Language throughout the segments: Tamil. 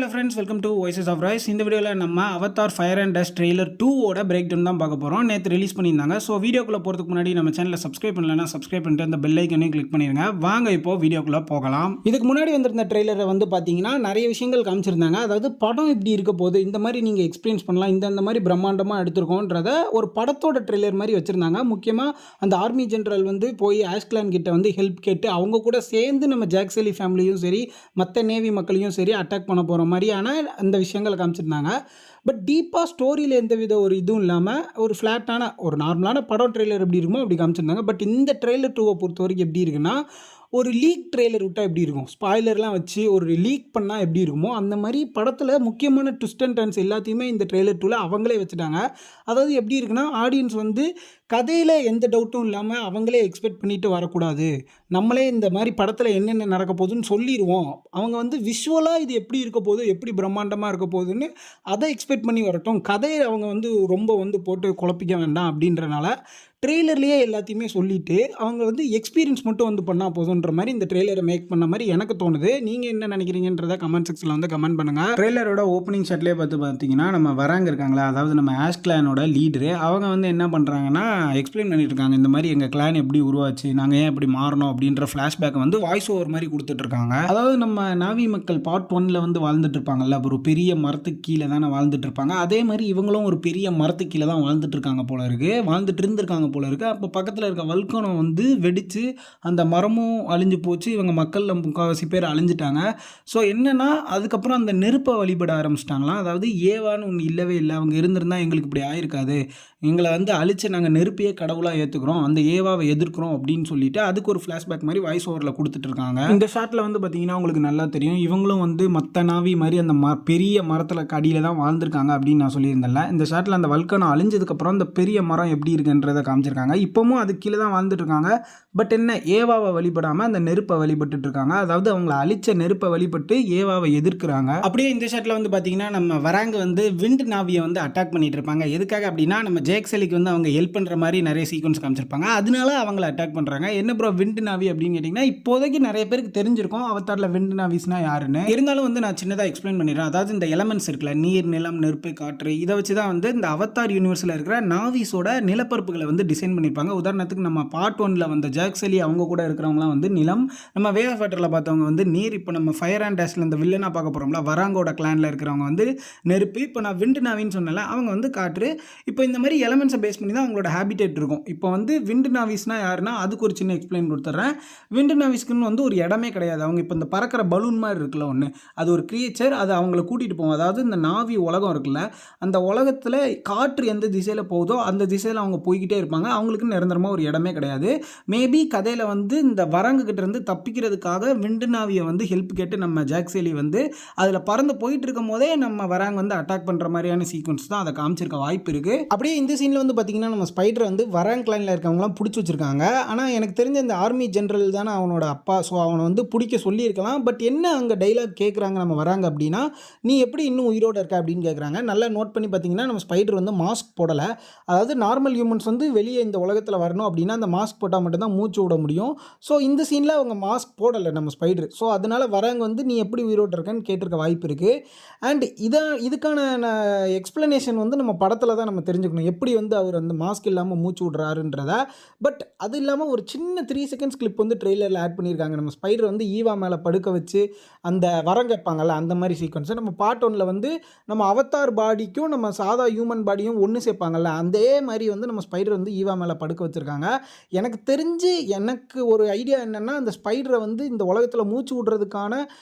Hello friends, welcome to voices of Roys. இந்த வீடியோவில் நம்ம Avatar fire and dust trailer 2ஓட பிரேக் டவுன் தான் பார்க்க போகிறோம். நேற்று ரிலீஸ் பண்ணியிருந்தாங்க. ஸோ வீடியோக்குள்ளே போகிறதுக்கு முன்னாடி நம்ம சேனலில் சப்ஸ்கிரைப் பண்ணலன்னா சப்ஸ்கிரைப் பண்ணிட்டு அந்த பெல் ஐக்கனையும் கிளிக் பண்ணிடுங்க. வாங்க இப்போ வீடியோக்குள்ளே போகலாம். இதுக்கு முன்னாடி வந்திருந்த ட்ரெய்லரை வந்து பார்த்தீங்கன்னா நிறைய விஷயங்கள் காமிச்சிருந்தாங்க. அதாவது படம் இப்படி இருக்க போது, இந்த மாதிரி நீங்கள் எக்ஸ்பீரியன்ஸ் பண்ணலாம், இந்த மாதிரி பிரம்மாண்டமாக எடுத்திருக்கோன்றத ஒரு படத்தோட ட்ரெய்லர் மாதிரி வச்சுருந்தாங்க. முக்கியமாக அந்த ஆர்மி ஜென்ரல் வந்து போய் ஆஷ்கிளான் கிட்ட வந்து ஹெல்ப் கேட்டு அவங்க கூட சேர்ந்து நம்ம ஜாக்சலி ஃபேமிலியும் சரி மற்ற நேவி மக்களையும் சரி அட்டாக் பண்ண போகிற மாதிரியான அந்த விஷயங்களை காமிச்சிருந்தாங்க. பட் டீப்பாக ஸ்டோரியில் எந்த வித ஒரு இதுவும் இல்லாமல் ஒரு ஃப்ளாட்டான ஒரு நார்மலான படம் ட்ரெய்லர் எப்படி இருக்குமோ அப்படி காமிச்சிருந்தாங்க. பட் இந்த ட்ரெய்லர் 2 பொறுத்த வரைக்கும் எப்படி இருக்குன்னா, ஒரு லீக் ட்ரெய்லர் விட்டால் எப்படி இருக்கும், ஸ்பாய்லர்லாம் வச்சு ஒரு லீக் பண்ணால் எப்படி இருக்குமோ அந்த மாதிரி படத்தில் முக்கியமான ட்விஸ்ட் அண்ட் டர்ன்ஸ் எல்லாத்தையுமே இந்த ட்ரெய்லர் 2ல் அவங்களே வச்சுட்டாங்க. அதாவது எப்படி இருக்குன்னா, ஆடியன்ஸ் வந்து கதையில் எந்த டவுட்டும் இல்லாமல் அவங்களே எக்ஸ்பெக்ட் பண்ணிட்டு வரக்கூடாது, நம்மளே இந்த மாதிரி படத்தில் என்னென்ன நடக்க போகுதுன்னு சொல்லிடுவோம். அவங்க வந்து விஷுவலாக இது எப்படி இருக்க போகுது, எப்படி பிரம்மாண்டமாக இருக்க போகுதுன்னு அதை எக்ஸ்பெக்ட் பண்ணி வரட்டும். கதையை அவங்க வந்து ரொம்ப வந்து போட்டு குழப்பிக்க வேண்டாம் அப்படின்றனால ட்ரெய்லர்லேயே எல்லாத்தையுமே சொல்லிவிட்டு அவங்க வந்து எக்ஸ்பீரியன்ஸ் மட்டும் வந்து பண்ணால் போதுன்ற மாதிரி இந்த ட்ரெய்லரை மேக் பண்ண மாதிரி எனக்கு தோணுது. நீங்கள் என்ன நினைக்கிறீங்கன்றதை கமெண்ட் செக்ஷனில் வந்து கமெண்ட் பண்ணுங்கள். ட்ரெய்லரோட ஓப்பனிங் ஷாட்லேயே பார்த்தீங்கன்னா நம்ம வராங்க இருக்காங்களா, அதாவது நம்ம ஆஷ் கிளானோட லீடரு, அவங்க வந்து என்ன பண்ணுறாங்கன்னா எக்ஸ்பிளைன் பண்ணிட்டு இருக்காங்க. இந்த மாதிரி எங்கள் கிளான் எப்படி உருவாச்சு, நாங்கள் ஏன் எப்படி மாறணும் அப்படின்ற ஃப்ளாஷ்பேக்கை வந்து வாய்ஸ் ஓவர் மாதிரி கொடுத்துட்ருக்காங்க. அதாவது நம்ம நாவி மக்கள் பார்ட் 1ல் வந்து வாழ்ந்துட்டு இருப்பாங்கல்ல, ஒரு பெரிய மரத்துக்கு கீழே தானே வாழ்ந்துட்டு இருப்பாங்க. அதே மாதிரி இவங்களும் ஒரு பெரிய மரத்துக்கு கீழே தான் வாழ்ந்துட்டு இருக்காங்க போல இருக்குது, வாழ்ந்துட்டு இருந்திருக்காங்க போல இருக்குது. அப்போ பக்கத்தில் இருக்க வல்கனம் வந்து வெடித்து அந்த மரமும் அழிஞ்சு போச்சு, இவங்க மக்களில் முக்கால்வாசி பேர் அழிஞ்சிட்டாங்க. ஸோ என்னென்னா அதுக்கப்புறம் அந்த நெருப்பை வழிபட ஆரம்பிச்சிட்டாங்களாம். அதாவது ஏவான்னு ஒன்று இல்லவே இல்லை, அவங்க இருந்திருந்தால் எங்களுக்கு இப்படி ஆயிருக்காது, எங்களை வந்து அழிச்சு நாங்கள் நெருப்பையே கடவுளாக ஏற்றுக்கிறோம், அந்த ஏவாவை எதிர்க்கிறோம் அப்படின்னு சொல்லிட்டு அதுக்கு ஒரு ஃப்ளாஷ்பேக் மாதிரி வாய்ஸ் ஓவரில் கொடுத்துட்ருக்காங்க. இந்த ஷாட்டில் வந்து பார்த்தீங்கன்னா உங்களுக்கு நல்லா தெரியும், இவங்களும் வந்து மற்ற நாவி மாதிரி அந்த பெரிய மரத்தில் கடியில் தான் வாழ்ந்துருக்காங்க அப்படின்னு நான் சொல்லியிருந்தேன்ல. இந்த ஷாட்டில் அந்த வல்கனம் அழிஞ்சதுக்கப்புறம் அந்த பெரிய மரம் எப்படி இருக்குன்றதை காமிச்சிருக்காங்க. இப்போவும் அது கீழே தான் வாழ்ந்துட்டு இருக்காங்க. பட் என்ன, ஏவாவை வழிபடாமல் அந்த நெருப்பை வழிபட்டு இருக்காங்க. அதாவது அவங்களை அழிச்ச நெருப்பை வழிபட்டு ஏவாவை எதிர்க்கிறாங்க. அப்படியே இந்த ஷாட்டில் வந்து பார்த்தீங்கன்னா நம்ம வராங்க வந்து விண்ட் நாவியை வந்து அட்டாக் பண்ணிட்டு இருப்பாங்க. எதுக்காக அப்படின்னா நம்ம ஜேக்சலிக்கு வந்து அவங்க ஹெல்ப் பண்ணுற மாதிரி நிறைய சீக்வன்ஸ் காமிச்சிருப்பாங்க, அதனால அவங்கள அட்டாக் பண்ணுறாங்க. என்ன ப்ரோ விண்ட் நாவி அப்படின்னு கேட்டிங்கன்னா, இப்போதைக்கு நிறைய பேருக்கு தெரிஞ்சிருக்கும் அவதாரில் விண்ட் நாவிஸ்னா யாருன்னு. இருந்தாலும் வந்து நான் சின்னதாக எக்ஸ்பிளைன் பண்ணிடுறேன். அதாவது இந்த எலமெண்ட்ஸ் இருக்குல்ல, நீர், நிலம், நெருப்பு, காற்று, இதை வச்சு தான் வந்து இந்த அவதார் யூனிவர்ஸில் இருக்கிற நாவிஸோட நிலப்பரப்புகளை வந்து டிசைன் பண்ணியிருப்பாங்க. உதாரணத்துக்கு நம்ம பார்ட் 1ல் வந்த ஜாக்சலி அவங்க கூட இருக்கிறவங்களாம் வந்து நிலம், நம்ம வே ஆஃப் வாட்டரில் பார்த்தவங்க வந்து நீர், இப்போ நம்ம ஃபயர் அண்ட் டஸ்ட்டில் இந்த வில்லனாக பார்க்க போகிறோம்ல வராங்கோட கிளானில் இருக்கிறவங்க வந்து நெருப்பு, இப்போ நான் விண்ட் நாவின்னு சொன்னல அவங்க வந்து காற்று. இப்போ இந்த மாதிரி எலமெண்ட்ஸை பேஸ் பண்ணி தான் அவங்களோட ஹேபிடேட் இருக்கும். இப்போ வந்து விண்ட் நாவிஸ்னா யாருன்னா அதுக்கு ஒரு சின்ன எக்ஸ்பிளைன் கொடுத்துட்றேன். விண்ட் நாவிஸ்க்குன்னு வந்து ஒரு இடமே கிடையாது. அவங்க இப்போ இந்த பறக்கிற பலூன் மாதிரி இருக்குல்ல ஒன்று, அது ஒரு கிரியேச்சர், அது அவங்கள கூட்டிகிட்டு போவோம். அதாவது இந்த நாவி உலகம் இருக்குல்ல, அந்த உலகத்தில் காற்று எந்த திசையில் போகுதோ அந்த திசையில் அவங்க போய்கிட்டே இருப்பாங்க. அவங்களுக்கு நிரந்தரமாக ஒரு இடமே கிடையாது. மேபி கதையில் வந்து இந்த வரங்குகிட்ட இருந்து தப்பிக்கிறதுக்காக விண்டு நாவியை வந்து ஹெல்ப் கேட்டு நம்ம ஜாக்சலி வந்து அதில் பறந்து போயிட்டு இருக்கும் போதே நம்ம வராங்க வந்து அட்டாக் பண்ணுற மாதிரியான சீக்வன்ஸ் தான் அதை காமிச்சிருக்க வாய்ப்பு இருக்குது. அப்படியே இந்த சீனில் வந்து பார்த்தீங்கன்னா நம்ம ஸ்பைடர் வந்து வராங் கிளைனில் இருக்கவங்களாம் பிடிச்சி வச்சுருக்காங்க. ஆனால் எனக்கு தெரிஞ்ச இந்த ஆர்மி ஜென்ரல் தானே அவனோட அப்பா, ஸோ அவனை வந்து பிடிக்க சொல்லியிருக்கலாம். பட் என்ன அங்கே டைலாக் கேட்குறாங்க நம்ம வராங்க அப்படின்னா, நீ எப்படி இன்னும் உயிரோடு இருக்க அப்படின்னு கேட்குறாங்க. நல்லா நோட் பண்ணி பார்த்தீங்கன்னா நம்ம ஸ்பைடர் வந்து மாஸ்க் போடலை. அதாவது நார்மல் ஹியூமன்ஸ் வந்து வெளியே இந்த உலகத்தில் வரணும் அப்படின்னா அந்த மாஸ்க் போட்டால் மட்டும்தான் மூச்சு விட முடியும். ஸோ இந்த சீனில் அவங்க மாஸ்க் போடலை நம்ம ஸ்பைடர். ஸோ அதனால் வராங்க வந்து நீ எப்படி உயிரோடு இருக்கன்னு கேட்டிருக்க வாய்ப்பு இருக்குது. அண்ட் இதுக்கான எக்ஸ்ப்ளனேஷன் வந்து நம்ம படத்தில் தான் நம்ம தெரிஞ்சுக்கணும், எப்படி வந்து அவர் வந்து மாஸ்க் இல்லாமல் மூச்சு விட்றாருன்றத. பட் அது இல்லாமல் ஒரு சின்ன 3 செகண்ட்ஸ் கிளிப் வந்து ட்ரெய்லரில் ஆட் பண்ணியிருக்காங்க. நம்ம ஸ்பைடர் வந்து ஈவா மேலே படுக்க வச்சு அந்த வரம் கேட்பாங்கல்ல, அந்த மாதிரி சீக்வன்ஸை நம்ம பார்ட் 1ல் வந்து நம்ம அவதார் பாடிக்கும் நம்ம சாதா ஹியூமன் பாடியும் ஒன்று சேர்ப்பாங்கல்ல, அதே மாதிரி வந்து நம்ம ஸ்பைடர் வந்து ஈவா மேலே படுக்க வச்சுருக்காங்க. எனக்கு தெரிஞ்சு எனக்கு ஒரு ஐடியா என்னென்னா, அந்த ஸ்பைடரை வந்து இந்த உலகத்தில் மூச்சு விடுறதுக்கான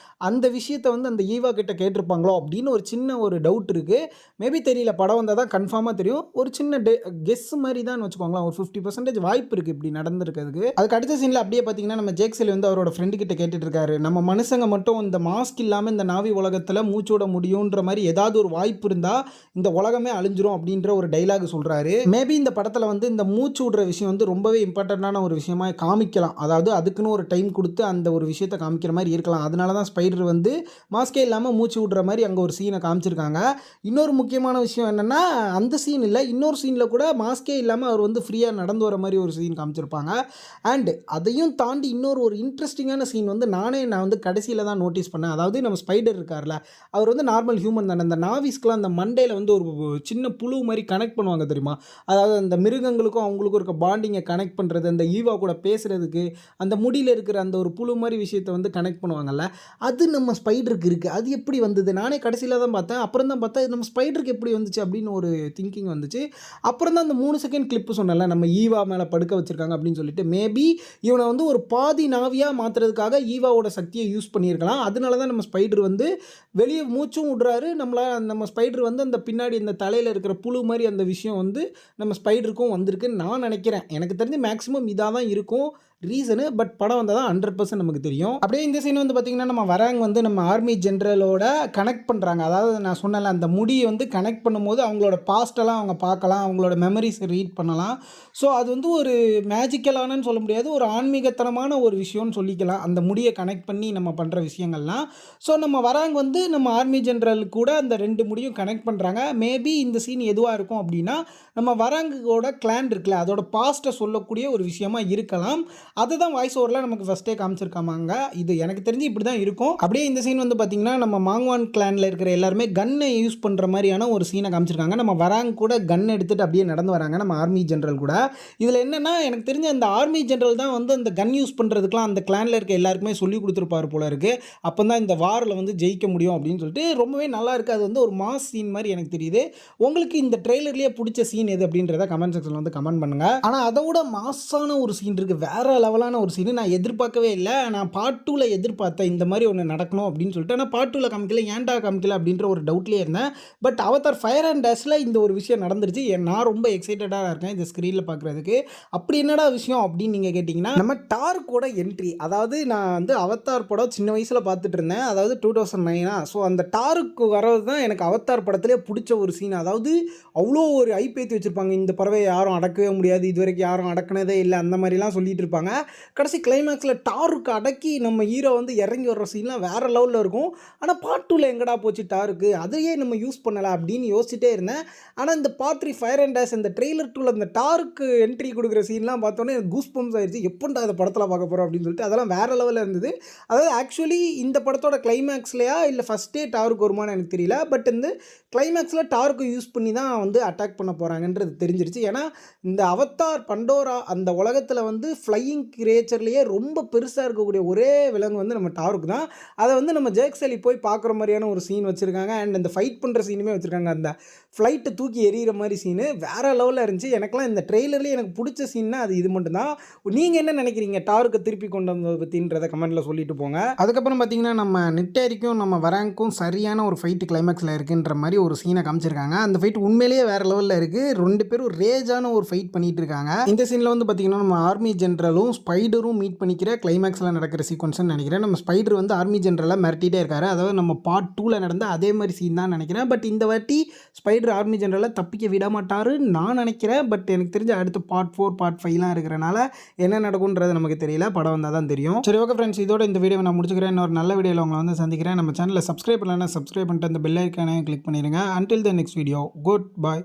அந்த விஷயத்தை வந்து அந்த ஈவா கிட்ட கேட்டிருப்பாங்களோ அப்படின்னு ஒரு சின்ன ஒரு டவுட் இருக்குது. மேபி தெரியல, படம் வந்தால் தான் கன்ஃபார்மாக தெரியும். ஒரு சின்ன கெஸ் மாதிரி தான் வச்சுக்கோங்களேன். ஒரு 50% வாய்ப்பு இருக்குது இப்படி நடந்திருக்கிறதுக்கு. அதுக்கு அடுத்த சீனில் அப்படியே பார்த்தீங்கன்னா நம்ம ஜேக்சலி வந்து அவரோட ஃப்ரெண்டு கிட்ட கேட்டுட்டு இருக்காரு, நம்ம மனுஷங்க மட்டும் இந்த மாஸ்க் இல்லாமல் இந்த நாவி உலகத்தில் மூச்சு விட முடியுன்ற மாதிரி ஏதாவது ஒரு வாய்ப்பு இருந்தால் இந்த உலகமே அழிஞ்சிரும் அப்படின்ற ஒரு டைலாக் சொல்கிறாரு. மேபி இந்த படத்தில் வந்து இந்த மூச்சு விடுற விஷயம் வந்து ரொம்பவே இம்பார்ட்டண்ட்டான ஒரு விஷயமா காமிக்கலாம். அதாவது அதுக்குன்னு ஒரு டைம் கொடுத்து அந்த ஒரு விஷயத்தை காமிக்கிற மாதிரி இருக்கலாம். அதனால தான் ஸ்பைடர் வந்து மாஸ்கே இல்லாமல் மூச்சு விடுற மாதிரி அங்கே ஒரு சீனை காமிச்சிருக்காங்க. இன்னொரு முக்கியமான விஷயம் என்னென்னா, அந்த சீன் இல்லை, இன்னொரு இன்னொரு சீனில் கூட மாஸ்கே இல்லாமல் அவர் வந்து ஃப்ரீயாக நடந்து வர மாதிரி ஒரு சீன் காமிச்சிருப்பாங்க. அண்டு அதையும் தாண்டி ஒரு இன்ட்ரெஸ்டிங்கான சீன் வந்து நான் வந்து கடைசியில் தான் நோட்டீஸ் பண்ணேன். அதாவது நம்ம ஸ்பைடர் இருக்கார்ல, அவர் வந்து நார்மல் ஹியூமன் தானே. அந்த நாவிஸ்க்குலாம் அந்த மண்டையில் வந்து ஒரு சின்ன புழு மாதிரி கனெக்ட் பண்ணுவாங்க தெரியுமா? அதாவது அந்த மிருகங்களுக்கும் அவங்களுக்கும் இருக்க பாண்டிங்கை கனெக்ட் பண்ணுறது, அந்த ஈவா கூட பேசுகிறதுக்கு அந்த முடியில் இருக்கிற அந்த ஒரு புழு மாதிரி விஷயத்தை வந்து கனெக்ட் பண்ணுவாங்கல்ல, அது நம்ம ஸ்பைடருக்கு இருக்குது. அது எப்படி வந்தது? நானே கடைசியில் தான் பார்த்தேன். அப்புறம் தான் பார்த்தா நம்ம ஸ்பைடருக்கு எப்படி வந்துச்சு அப்படின்னு ஒரு திங்கிங் வந்துச்சு. அப்புறம் தான் அந்த 3 செகண்ட் கிளிப்பு சொன்னல, நம்ம ஈவா மேலே படுக்க வச்சுருக்காங்க அப்படின்னு சொல்லிட்டு, மேபி இவனை வந்து ஒரு பாதி நாவியாக மாற்றுறதுக்காக ஈவாவோட சக்தியை யூஸ் பண்ணியிருக்கலாம். அதனால தான் நம்ம ஸ்பைடர் வந்து வெளியே மூச்சும் விட்றாரு. நம்ம ஸ்பைடர் வந்து அந்த பின்னாடி இந்த தலையில் இருக்கிற புழு மாதிரி அந்த விஷயம் வந்து நம்ம ஸ்பைடருக்கும் வந்திருக்குன்னு நான் நினைக்கிறேன். எனக்கு தெரிஞ்சு மேக்ஸிமம் இதாக தான் இருக்கும் ரீசனு. பட் படம் வந்தால் தான் 100% நமக்கு தெரியும். அப்படியே இந்த சீன் வந்து பார்த்திங்கன்னா, நம்ம வராங்க வந்து நம்ம ஆர்மி ஜென்ரலோட கனெக்ட் பண்ணுறாங்க. அதாவது நான் சொன்னல, அந்த முடியை வந்து கனெக்ட் பண்ணும்போது அவங்களோட பாஸ்டெல்லாம் அவங்க பார்க்கலாம், அவங்களோட மெமரிஸ் ரீட் பண்ணலாம். ஸோ அது வந்து ஒரு மேஜிக்கலானு சொல்ல முடியாது, ஒரு ஆன்மீகத்தனமான ஒரு விஷயம்னு சொல்லிக்கலாம், அந்த முடியை கனெக்ட் பண்ணி நம்ம பண்ணுற விஷயங்கள்லாம். ஸோ நம்ம வராங்க வந்து நம்ம ஆர்மி ஜென்ரல் கூட அந்த 2 முடியும் கனெக்ட் பண்ணுறாங்க. மேபி இந்த சீன் எதுவாக இருக்கும் அப்படின்னா, நம்ம வராங்கோட கிளான் இருக்குல்ல, அதோட பாஸ்ட்டை சொல்லக்கூடிய ஒரு விஷயமா இருக்கலாம். அதை தான் வாய்ஸ் ஓவரில் நமக்கு ஃபஸ்ட்டே காமிச்சிருக்காமாங்க. இது எனக்கு தெரிஞ்சு இப்படி தான் இருக்கும். அப்படியே இந்த சீன் வந்து பார்த்திங்கன்னா, நம்ம மாங்வான் கிளானில் இருக்கிற எல்லாருமே கன்னை யூஸ் பண்ணுற மாதிரியான ஒரு சீனை காமிச்சிருக்காங்க. நம்ம வராங்க கூட கன் எடுத்துகிட்டு அப்படியே நடந்து வராங்க நம்ம ஆர்மி ஜென்ரல் கூட. இதில் என்னென்னா, எனக்கு தெரிஞ்ச அந்த ஆர்மி ஜென்ரல் தான் வந்து அந்த கன் யூஸ் பண்ணுறதுக்குலாம் அந்த கிளானில் இருக்க எல்லாருக்குமே சொல்லி கொடுத்துருப்பார் போல இருக்குது. அப்போ தான் இந்த வாரில் வந்து ஜெயிக்க முடியும் அப்படின்னு சொல்லிட்டு ரொம்பவே நல்லா இருக்குது. அது வந்து ஒரு மாஸ் சீன் மாதிரி எனக்கு தெரியுது. உங்களுக்கு இந்த ட்ரெய்லர்லேயே பிடிச்ச சீன் எது அப்படின்றத கமெண்ட் செக்ஷனில் வந்து கமெண்ட் பண்ணுங்கள். ஆனால் அதை விட மாஸான ஒரு சீன் இருக்குது, வேறு லெவலான ஒரு சீன். நான் எதிர்பார்க்கவே இல்லை. நான் பார்ட் 2ல எதிர்பார்த்தேன் இந்த மாதிரி ஒன்று நடக்கணும் அப்படின்னு சொல்லிட்டு. ஆனால் பார்ட் 2ல காமிக்கல, ஏன்டா காமிக்கல அப்படின்ற ஒரு டவுட்லேயே இருந்தேன். பட் அவதார் ஃபயர் அண்ட் டேஷில் இந்த ஒரு விஷயம் நடந்துருச்சு. நான் ரொம்ப எக்ஸைட்டடாக இருக்கேன் இந்த ஸ்க்ரீனில் பார்க்குறதுக்கு. அப்படி என்னடா விஷயம் அப்படின்னு நீங்கள் கேட்டிங்கன்னா, நம்ம டார்க்கோட என்ட்ரி. அதாவது நான் வந்து அவதார் படம் சின்ன வயசில் பார்த்துட்டு இருந்தேன், அதாவது 2009. ஸோ அந்த டாருக்கு வர்றது தான் எனக்கு அவதார் படத்திலே பிடிச்ச ஒரு சீன். அதாவது அவ்வளோ ஒரு ஐப்பேற்றி வச்சுருப்பாங்க, இந்த பறவை யாரும் அடக்கவே முடியாது, இது வரைக்கும் யாரும் அடக்கினதே இல்லை, அந்த மாதிரிலாம் சொல்லிட்டு இருப்பாங்க. கடைசி கிளைமேக்ஸில் டாருக்கு அடக்கி நம்ம ஹீரோ வந்து இறங்கி வர்ற சீன்லாம் வேறு லெவலில் இருக்கும். ஆனால் பார்ட் 2ல எங்கடா போச்சு டாருக்கு, அதையே நம்ம யூஸ் பண்ணலை அப்படின்னு யோசிச்சுட்டே இருந்தேன். ஆனால் இந்த பார்ட் 3 ஃபயர் அண்ட் டேஷ் இந்த ட்ரெய்லர் 2ல இந்த டாருக்கு என்ட்ரி கொடுக்குற சீன்லாம் பார்த்தோன்னே கூஸ் பம்ப்ஸ் ஆயிடுச்சு. எப்போண்டா அந்த படத்தில் பார்க்க போகிறோம் அப்படின்னு சொல்லிட்டு அதெல்லாம் வேறு லெவலில் இருந்தது. அதாவது ஆக்சுவலி இந்த படத்தோட கிளைமேக்ஸ்லையா இல்லை ஃபஸ்ட்டே டாருக்கு வருமானு எனக்கு தெரியல. பட் இந்த கிளைமேக்ஸில் டார்க்கு யூஸ் பண்ணி தான் வந்து அட்டாக் பண்ண போகிறாங்கன்றது தெரிஞ்சிருச்சு. ஏன்னா இந்த அவதார் பண்டோரா அந்த உலகத்தில் வந்து ஃப்ளையிங் கிரியேச்சர்லேயே ரொம்ப பெருசாக இருக்கக்கூடிய ஒரே விலங்கு வந்து நம்ம டார்க்கு தான். அதை வந்து நம்ம ஜேக் சலி போய் பார்க்குற மாதிரியான ஒரு சீன் வச்சுருக்காங்க. அண்ட் அந்த ஃபைட் பண்ணுற சீனுமே வச்சுருக்காங்க. அந்த ஃப்ளைட்டை தூக்கி எறிகிற மாதிரி சீனு வேறு லெவலில் இருந்துச்சு. எனக்குலாம் இந்த ட்ரெய்லர்லேயே எனக்கு பிடிச்ச சீன்னா அது இது மட்டும்தான். நீங்கள் என்ன நினைக்கிறீங்க டார்க்கை திருப்பி கொண்டு வந்ததை பற்றின்றதை கமெண்ட்டில் சொல்லிட்டு போங்க. அதுக்கப்புறம் பார்த்தீங்கன்னா, நம்ம நெட்டேரிக்கும் நம்ம வராங்க்கும் சரியான ஒரு ஃபைட்டு கிளைமேக்ஸில் இருக்குன்ற மாதிரி ஒரு சீனை காமிச்சிருக்காங்க. அந்த ஃபைட் உண்மையிலேயே வேறு லெவலில் இருக்குது. 2 பேரும் ரேஜான ஒரு ஃபைட் பண்ணிட்டு இருக்காங்க. இந்த சீனில் வந்து பார்த்தீங்கன்னா, நம்ம ஆர்மி ஜென்ரலும் ஸ்பைடரும் மீட் பண்ணிக்கிற கிளைமேக்ஸில் நடக்கிற சீக்வன்ஸ்னு நினைக்கிறேன். நம்ம ஸ்பைடர் வந்து ஆர்மி ஜென்ரலை மிரட்டிகிட்டே இருக்காரு. அதாவது நம்ம பார்ட் 2ல நடந்த அதே மாதிரி சீன் தான் நினைக்கிறேன். பட் இந்த வாட்டி ஸ்பைடர் ஆர்மி ஜென்ரலை தப்பிக்க விட மாட்டாருன்னு நான் நினைக்கிறேன். பட் எனக்கு தெரிஞ்ச அடுத்து பார்ட் 4 பார்ட் 5லாம் இருக்கிறனால என்ன நடக்கும்ன்றது நமக்கு தெரியல, படம் வந்தால் தான் தெரியும். சரி, ஓகே ஃப்ரெண்ட்ஸ், இதோட இந்த வீடியோவை நான் முடிச்சுக்கிறேன். இன்னொரு நல்ல வீடியோவில் உங்களை வந்து சந்திக்கிறேன். நம்ம சேனலில் சப்ஸ்கிரைப் பண்ணலன்னா சப்ஸ்கிரைப் பண்ணிட்டு அந்த பெல் ஐக்கானையும் கிளிக் பண்ணிடுங்க. Until the next video, goodbye.